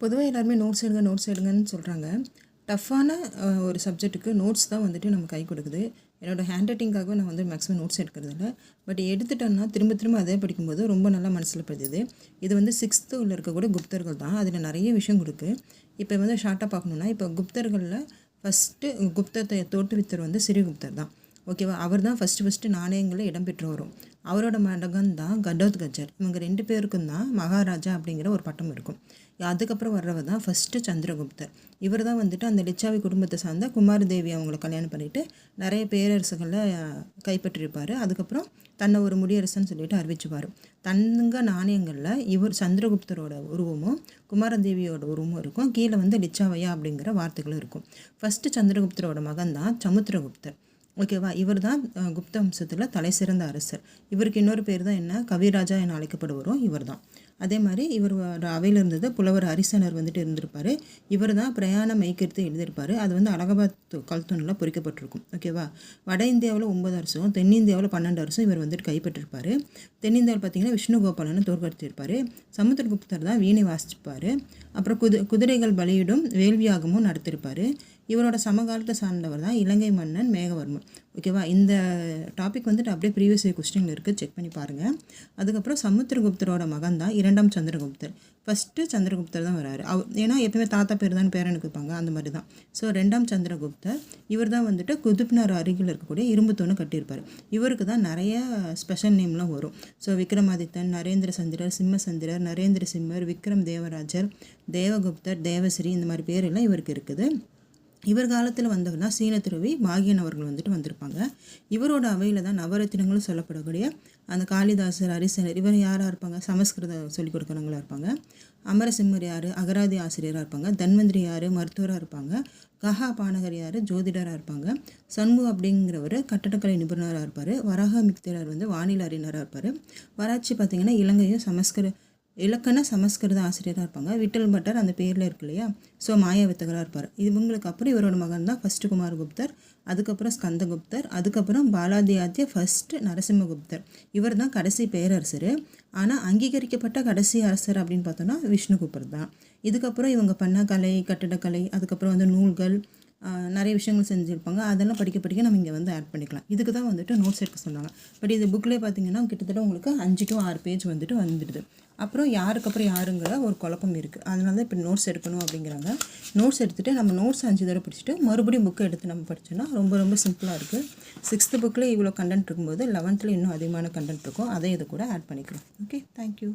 பொதுவாக எல்லாருமே நோட்ஸ் எடுங்கன்னு சொல்கிறாங்க. டஃப்பான ஒரு சப்ஜெக்ட்டுக்கு நோட்ஸ் தான் வந்துட்டு நம்ம கை கொடுக்குது. என்னோடய ஹேண்ட் ரைட்டிங்காக நான் வந்து மேக்ஸிமம் நோட்ஸ் எடுக்கிறதில்ல. பட் எடுத்துட்டோன்னா திரும்ப அதே படிக்கும்போது ரொம்ப நல்லா மனசில் பதியுது. இது வந்து 6th இருக்கக்கூடிய குப்தர்கள் தான். அதில் நிறைய விஷயம் இருக்குது. இப்போ வந்து ஷார்ட்டாக பார்க்கணுன்னா, இப்போ குப்தர்களில் ஃபஸ்ட்டு குப்தத்தை தோற்றுவித்தவர் வந்து சிறிகுப்தர் தான். ஓகேவா? அவர் தான் ஃபஸ்ட்டு நாணயங்களில் இடம்பெற்று வரும். அவரோட மகன் தான் கடோத்கஜர். இவங்க 2 பேருக்கும் தான் மகாராஜா அப்படிங்கிற ஒரு பட்டம் இருக்கும். அதுக்கப்புறம் வர்றவர் தான் ஃபஸ்ட்டு சந்திரகுப்தர். இவர் தான் வந்துட்டு அந்த லிச்சாவி குடும்பத்தை சார்ந்த குமாரதேவி அவங்கள கல்யாணம் பண்ணிவிட்டு நிறைய பேரரசுகளை கைப்பற்றியிருப்பார். அதுக்கப்புறம் தன்னை ஒரு முடியரசன்னு சொல்லிட்டு அறிவிச்சுப்பார். தங்க நாணயங்களில் இவர் சந்திரகுப்தரோட உருவமும் குமாரதேவியோட உருவமும் இருக்கும். கீழே வந்து லிச்சாவையா அப்படிங்கிற வார்த்தைகளும் இருக்கும். ஃபஸ்ட்டு சந்திரகுப்தரோட மகன் தான் சமுத்திரகுப்தர். ஓகேவா? இவர் தான் குப்த வம்சத்தில் தலை சிறந்த அரசர். இவருக்கு இன்னொரு பேர் தான் என்ன, கவிராஜா என அழைக்கப்படுவரும் இவர் தான். அதே மாதிரி இவர் அவையில் இருந்தது புலவர் ஹரிசனர் வந்துட்டு இருந்திருப்பார். இவர் தான் பிரயாண மெய்கருத்து எழுதியிருப்பார். அது வந்து அலகாபாத் கல்தூனில் பொறிக்கப்பட்டிருக்கும். ஓகேவா? வட இந்தியாவில் 9 வருஷம், தென்னிந்தியாவில் 12 வருஷம் இவர் வந்துட்டு கைப்பற்றிருப்பார். தென்னிந்தியாவில் பார்த்தீங்கன்னா விஷ்ணுகோபாலன்னு தோற்கடித்திருப்பார். சமுத்திரகுப்தர் தான் வீணை வாசிப்பார். அப்புறம் குதிரைகள் பலியிடும் வேள்வியாகமும் நடத்திருப்பார். இவரோட சமகாலத்தை சார்ந்தவர் தான் இலங்கை மன்னன் மேகவர்மன். ஓகேவா? இந்த டாபிக் வந்துட்டு அப்படியே ப்ரீவியஸ் கொஸ்டினில் இருக்குது, செக் பண்ணி பாருங்கள். அதுக்கப்புறம் சமுத்திரகுப்தரோட மகன் தான் 2ஆம் சந்திரகுப்தர். ஃபஸ்ட்டு சந்திரகுப்தர் தான் வராரு. ஏன்னா எப்பவுமே தாத்தா பேர் தான் பேரனுக்கு வைப்பாங்க, அந்த மாதிரி தான். ஸோ 2ஆம் சந்திரகுப்தர் இவர் தான் வந்துட்டு குதுப்னார் அருகில் இருக்கக்கூடிய இரும்பு தூணை கட்டியிருப்பார். இவருக்கு தான் நிறைய ஸ்பெஷல் நேம்லாம் வரும். ஸோ விக்ரமாதித்தன், நரேந்திர சந்திரர், சிம்மசந்திரர், நரேந்திர சிம்மர், விக்ரம் தேவராஜர், தேவகுப்தர், தேவஸ்ரீ, இந்த மாதிரி பேர் எல்லாம் இவருக்கு இருக்குது. இவர் காலத்தில் வந்தவர் தான் சீன துறவி பாகியன் அவர்கள் வந்துட்டு வந்திருப்பாங்க. இவரோட அவையில் தான் நவரத்தினங்களும் சொல்லப்படக்கூடிய அந்த காளிதாசர், ஹரிசனர், இவர் யாராக இருப்பாங்க, சமஸ்கிருதம் சொல்லிக் கொடுக்குறவங்களாக இருப்பாங்க. அமரசிம்மர் யார், அகராதி ஆசிரியராக இருப்பாங்க. தன்வந்திரி யார், மருத்துவராக இருப்பாங்க. கஹா பானகர் யார், ஜோதிடராக இருப்பாங்க. சண்கு அப்படிங்கிறவர் கட்டடக்கலை நிபுணராக இருப்பார். வராகமித்திரர் வந்து வானிலை அறிஞராக இருப்பார். வராட்சி பார்த்திங்கன்னா இலங்கையும் இலக்கண சமஸ்கிருத ஆசிரியராக இருப்பாங்க. விட்டல் பட்டர் அந்த பேரில் இருக்கு இல்லையா, ஸோ மாயா வித்தகராக இருப்பார். இவங்களுக்கு அப்புறம் இவரோட மகன் தான் ஃபஸ்ட்டு குமாரகுப்தர், அதுக்கப்புறம் ஸ்கந்தகுப்தர், அதுக்கப்புறம் பாலாதியாத்திய ஃபஸ்ட்டு நரசிம்மகுப்தர். இவர் தான் கடைசி பேரரசர். ஆனால் அங்கீகரிக்கப்பட்ட கடைசி அரசர் அப்படின்னு பார்த்தோன்னா விஷ்ணுகுப்தர் தான். இதுக்கப்புறம் இவங்க பண்ண கலை, கட்டடக்கலை, அதுக்கப்புறம் வந்து நூல்கள், நிறைய விஷயங்கள் செஞ்சுருப்பாங்க. அதெல்லாம் படிக்க நம்ம இங்கே வந்து ஆட் பண்ணிக்கலாம். இதுக்கு தான் வந்துட்டு நோட்ஸ் எடுக்க சொன்னாங்க. பட் இது புக்கிலே பார்த்தீங்கன்னா கிட்டத்தட்ட உங்களுக்கு 5 to 6 பேஜ் வந்துட்டு வந்துடுது. அப்புறம் யாருக்கப்புறம் யாருங்கிற ஒரு குழப்பம் இருக்குது. அதனால தான் இப்போ நோட்ஸ் எடுக்கணும் அப்படிங்கிறாங்க. நோட்ஸ் எடுத்துகிட்டு நம்ம நோட்ஸ் 5 தடவை படிச்சுட்டு மறுபடியும் புக்கை எடுத்து நம்ம படித்தோன்னா ரொம்ப சிம்பிளாக இருக்குது. 6th புக்கில் இவ்வளோ கண்டென்ட் இருக்கும்போது 11th இன்னும் அதிகமான கண்டென்ட் இருக்கும். அதை இது கூட ஆட் பண்ணிக்கலாம். Okay, thank you.